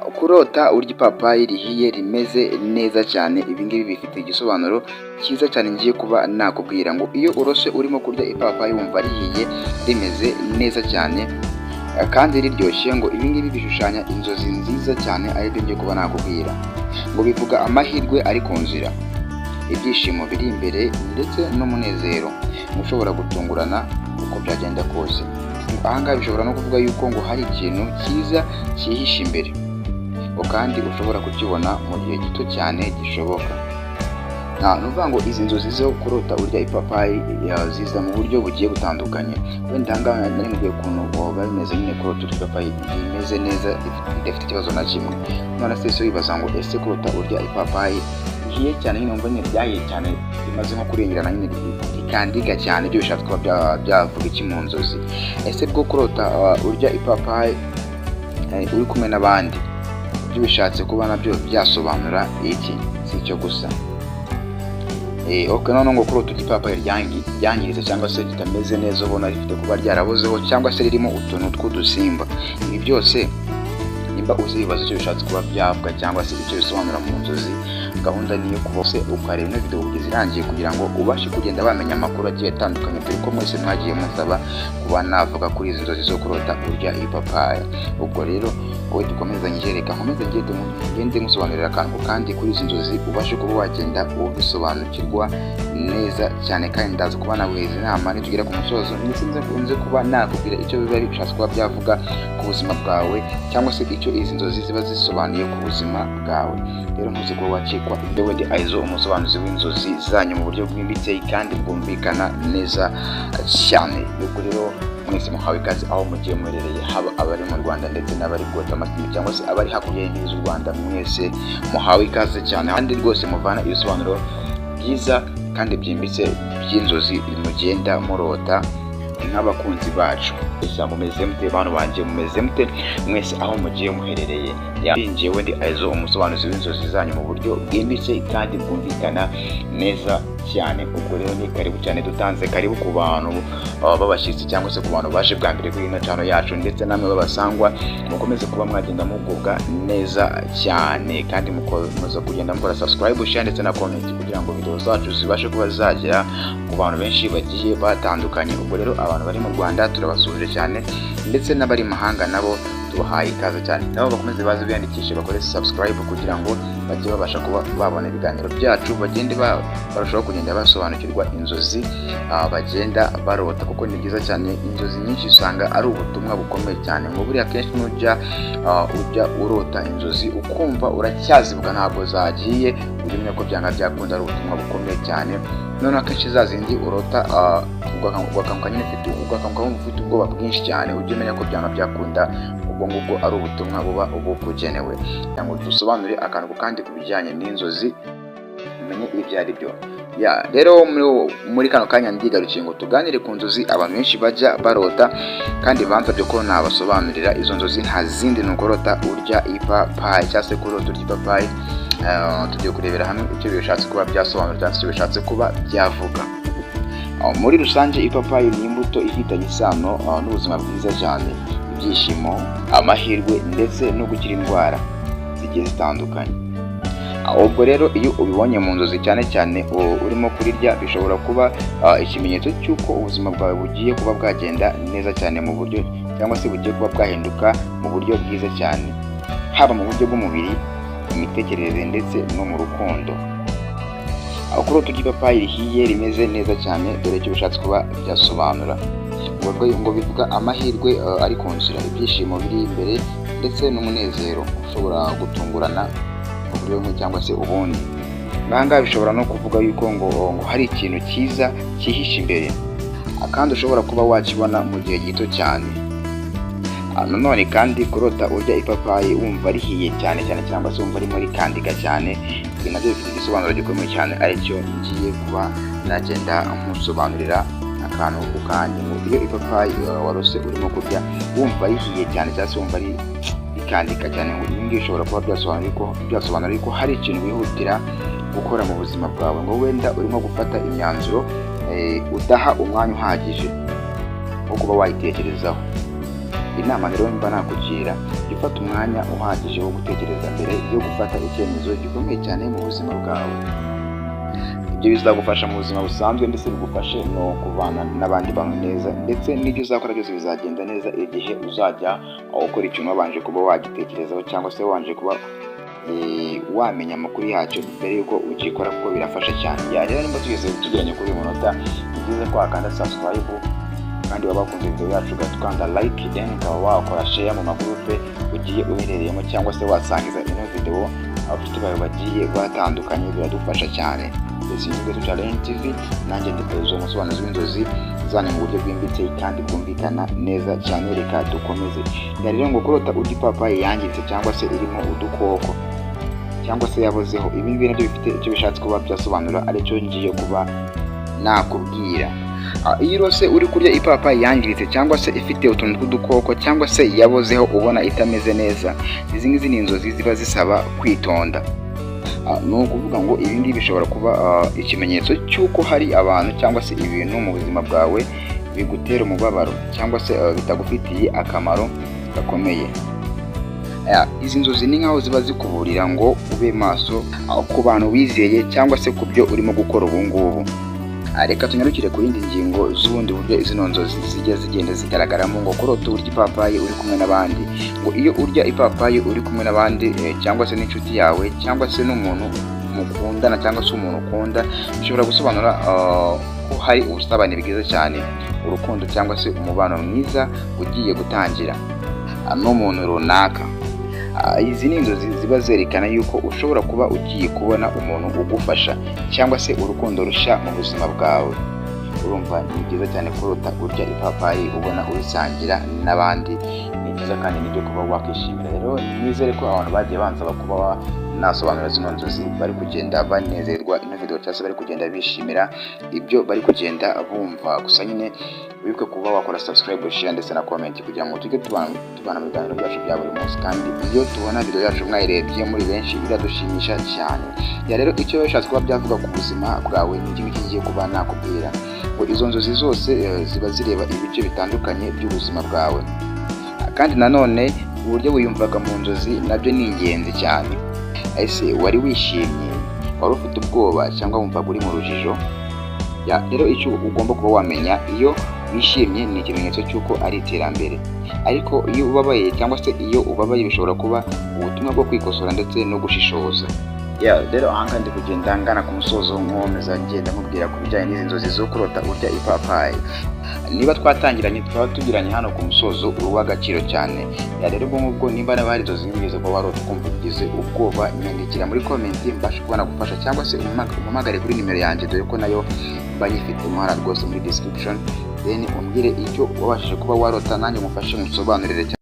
Kurota urya ipapayi rihiye rimeze neza cyane, ibi ngibi bifite igisobanuro cyiza cyane ngiye kuba nakubwira ngo iyo urose urimo kurya ipapayi wumva rihiye rimeze neza cyane kandi riryoshye, ngo ibi ngibi bishushanya inzozi nziza cyane, aribyo ngiye kuba nakubwira ngo bivuga amahirwe ari ku nzira, ibyishimo biri imbere ndetse n'umunezero ushobora gutungurana uko byagenda kose. Aha ngaha bishobora no kuvuga yuko ngo hari ikintu cyiza cyihishe imbere, kandi ushobora kukibona mu gihe gito cyane gishoboka. Ni ukuvuga ngo izi nzozi zo kurota urya ipapayi ziza mu buryo bugiye butandukanye. Wenda aha ngaha nari nkubwiye ukuntu biba bimeze nyine kurota urya ipapayi rimeze neza ridafite ikibazo na kimwe. None se wibaza ngo ese kurota urya ipapayi rihiye cyane, nyine wumva nyine ryahiye cyane rimaze nko kurengerana nyine rikandiga cyane, ibyo bishatse kuba byavuga iki mu nzozi? Ese bwo kurota urya ipapayi uri kumwe n'abandi, ibyo bishatse kuba nabyo byasobanura iki? Si icyo gusa. None ngo kurota urya ipapayi ryangiritse cyangwa se ritameze neza, ubona rifite kuba ryarabozeho cyangwa se ririmo utuntu tw'udusimba, ibi byose nimba uzi ibibazo icyo bishatse kuba byavuga cyangwa se icyo bisobanura mu nzozi, gahunda niyo kuba se ukareba ino video kugeza irangiye kugira ngo ubashe kugenda bamenya amakuru agiye atandukanye, dore ko mwese mwagiye musaba kuba navuga kuri izi nzozi zo kurota urya ipapayi. Ubwo rero wowe dukomezanye reka nkomeze ngende musobanurira akantu kandi kuri izi nzozi ubashe kuba wagenda ubisobanukirwa neza cyane, kandi ndaza kuba naguheza inama nitugera ku musozo, ndetse nze kuba nakubwira icyo biba bishatse kuba byavuga ku buzima bwawe cyangwa se icyo izi nzozi ziba zisobanuye ku buzima bwawe. Rero ntuze kuba wacikwa ibyo wende Aizo, umusobanuzi w'inzozi zanyu mu buryo bwimbitse kandi bwumvikana neza cyane. Ubwo rero mwese muhawe ikaze aho mugiye muherereye, haba abari mu Rwanda ndetse n'abari bwota amasimi cyangwa se abari hakurya y'imbibi z'u Rwanda, mwese muhawe ikaze cyane, kandi rwose muvana ibisobanuro byiza kandi byimbitse by'inzozi mugenda murota nk'abakunzi bacu. Esa mumeze mute bantu banje, mumeze mute mwese aho mugiye muherereye? Yinjiye wende Aizo, umusobanuzi w'inzozi zanyu mu buryo bwimbitse kandi bwumvikana neza cyane. Ubwo rero ni karibu cyane, dutanze karibu ku bantu babashyitsi cyangwa se ku bantu baje bwa mbere kuri ino channel yacu, ndetse namwe babasangwa mukomeze kuba mwagenda mugubwa neza cyane, kandi mukomeza kugenda mukora subscribe, share ndetse na comment kugira ngo video zacu zibashe kuba zagera ku bantu benshi bagiye batandukanye. Ubwo rero abantu bari mu Rwanda turabasuje cyane, ndetse n'abari mahanga nabo tubahaye ikaze cyane, nabo bakomeze baze biyandikishe bakore subscribe kugira ngo bajye babasha kuba babona ibiganiro byacu, bagende barushaho kugenda basobanukirwa inzozi bagenda barota, kuko ni byiza cyane. Inzozi nyinshi usanga ari ubutumwa bukomeye cyane, ngo buriya kenshi ujya urota inzozi ukumva uracyazivuga ntabwo zagiye, urimo ko byanga byakunda ari ubutumwa bukomeye cyane. None akenshi zazindi urota ugakanguka nyine ufite ubwoba bwinshi cyane, ujye umenya ko byanga byakunda ubwo ngubwo ari ubutumwa buba bukugenewe. Ngo dusobanure akantu kandi ku bijyanye n'inzozi umenye ibyo ari byo. Rero muri kano kanya ndigarukiye ngo tuganire ku nzozi abantu benshi bajya barota, kandi bansabye ko nabasobanurira izo nzozi nta zindi ni ukurota urya ipapayi cyangwa se kurota urya ipapayi. Tugiye kurebera hamwe icyo bishatse kuba byasobanura cyangwa se icyo bishatse kuba byavuga. Muri rusange ipapayi ni imbuto ifitanye isano n'ubuzima bwiza cyane, ibyishimo, amahirwe ndetse no gukira indwara zigiye zitandukanye. Ubwo rero iyo ubibonye mu nzozi cyane cyane urimo kurirya, bishobora kuba ikimenyetso cy'uko ubuzima bwawe bugiye kuba bwagenda neza cyane mu buryo cyangwa se bugiye kuba bwahinduka mu buryo bwiza cyane, haba mu buryo bw'umubiri, imitekerereze ndetse no mu rukundo. Kurota urya ipapayi rihiye rimeze neza cyane, dore icyo bishatse kuba byasobanura ngo bivuga amahirwe ari ku nzira, ibyishimo biri imbere ndetse n'umunezero ushobora gutungurana mu buryo bumwe cyangwa se ubundi. Ngaha bishobora no kuvuga yuko ngo hari ikintu cyiza cyihishe imbere, kandi ushobora kuba wakibona mu gihe gito cyane. Nanone kandi kurota urya ipapayi wumva rihiye cyane cyangwa se wumva rimo rikandiga cyane, ibi nabyo bifite igisobanuro gikomeye cyane, aricyo ngiye kuba nagenda nkusobanurira akantu ku kandi. Iyo ipapayi warose urimo kurya wumva rihiye cyane cyangwa se wumva rikandika cyane, ngo ibi ngibi bishobora kuba byasobanura ko hari ikintu wihutira gukora mu buzima bwawe, ngo wenda urimo gufata imyanzuro udaha umwanya uhagije wo kuba wayitekerezaho. Inama rero mba nakugira, jya ufata umwanya uhagije wo gutekereza mbere yo gufata icyemezo gikomeye cyane mu buzima bwawe. Ibyo bizagufasha mu buzima busanzwe ndetse bigufashe no kubana n'abandi bantu neza, ndetse n'ibyo uzakora byose bizagenda neza igihe uzajya ukora ikintu wabanje kuba wagitekerezaho cyangwa se wabanje kuba wamenya amakuru yacyo mbere y'uko ugikora, kuko birafasha cyane. Rero nimba tugeze tugiranye kuri uyu munota, ni byiza ko wakanda subscribe kandi waba wakunze video yacu ugakanda like, then ukaba wakora share mu magurupe ugiye uherereyemo, cyangwa se wasangiza ino video abafite bayo bagiye batandukanye, biradufasha cyane. Mbese ni Gato Challenge TV, nanjye nditezo umusobanuzi w'inzozi zane mu buryo bwimbitse kandi bwumvikana neza cyane. Reka dukomeze. Rero ngo kurota urya ipapayi yangiritse cyangwa se irimo udukoko cyangwa se yabozeho, ibi ngibi nabyo bifite icyo bishatse kuba byasobanura, aricyo ngiye kuba nakubwira. Iyo rose uri kurya ipapayi yangiritse cyangwa se ifite utuntu tw'udukoko cyangwa se yabozeho ubona itameze neza, izi ngizi ni inzozi ziba zisaba kwitonda. Ni ukuvuga ngo ibi ngibi bishobora kuba ikimenyetso cy'uko hari abantu cyangwa se ibintu mu buzima bwawe bigutera umubabaro cyangwa se bitagufitiye akamaro gakomeye. Izi nzozi ni nkaho ziba zikuburira ngo ube maso ku bantu wizeye cyangwa se ku byo urimo gukora ubu ngubu. Reka tunyarukire ku yindi ngingo z'ubundi buryo zino nzozi zijya zigenda zigaragaramo. ngo kurota urya ipapayi uri kumwe n'abandi. Ngo iyo urya ipapayi uri kumwe n'abandi cyangwa se n'inshuti yawe cyangwa se n'umuntu mukundana cyangwa se umuntu ukunda, bishobora gusobanura ko hari ubusabane bwiza cyane, urukundo cyangwa se umubano mwiza ugiye gutangira n'umuntu runaka. Izi ni inzozi ziba zerekana yuko ushobora kuba ugiye kubona umuntu ugufasha cyangwa se urukundo rushya mu buzima bwawe. Urumva ni byiza cyane kurota urya ipapayi ubona uyisangira n'abandi, ni byiza kandi nibyo kuba wakwishimira. Rero nizere ko abantu bagiye bansaba kuba nasobanura zino nzozi bari kugenda banezerwa ino video cyangwa se bari kugenda bishimira ibyo bari kugenda bumva. Gusa nyine wibuke kuba wakora subscribe, share ndetse na comment kugira ngo tujye tubana mu biganiro byacu bya buri munsi, kandi iyo tubona video yacu mwayirebye muri benshi biradushimisha cyane. Rero icyo bishatse kuba byavuga ku buzima bwawe ni iki kigiye kuba nakubwira, ngo izo nzozi zose ziba zireba ibice bitandukanye by'ubuzima bwawe, kandi nanone uburyo wiyumvaga mu nzozi nabyo ni ingenzi cyane. Ese wari wishimye, wari ufite ubwoba cyangwa wumvaga uri mu rujijo? Rero icyo ugomba kuba wamenya, iyo wishimye ni ikimenyetso cy'uko ari iterambere, ariko iyo ubabaye cyangwa se iyo ubabaye bishobora kuba ubutumwa bwo kwikosora ndetse no gushishoza. Rero ahangaha ndi kugenda ngana ku musozo nkomeza ngenda nkubwira ku bijyanye n'izi nzozi zo kurota urya ipapayi. Niba twatangiranye twaba tugiranye hano ku musozo uw'agaciro cyane. Rero ubwo nimba n'abari inzozi nigeze kuba warota ukumva ugize ubwoba, nyandikira muri comment mbashe kubona gufasha, cyangwa se umpamagare kuri nimero yanjye, dore ko nayo mba nyifite umuhara rwose muri description, then umbwire icyo wabashije kuba warota nanjye mufashe musobanurire.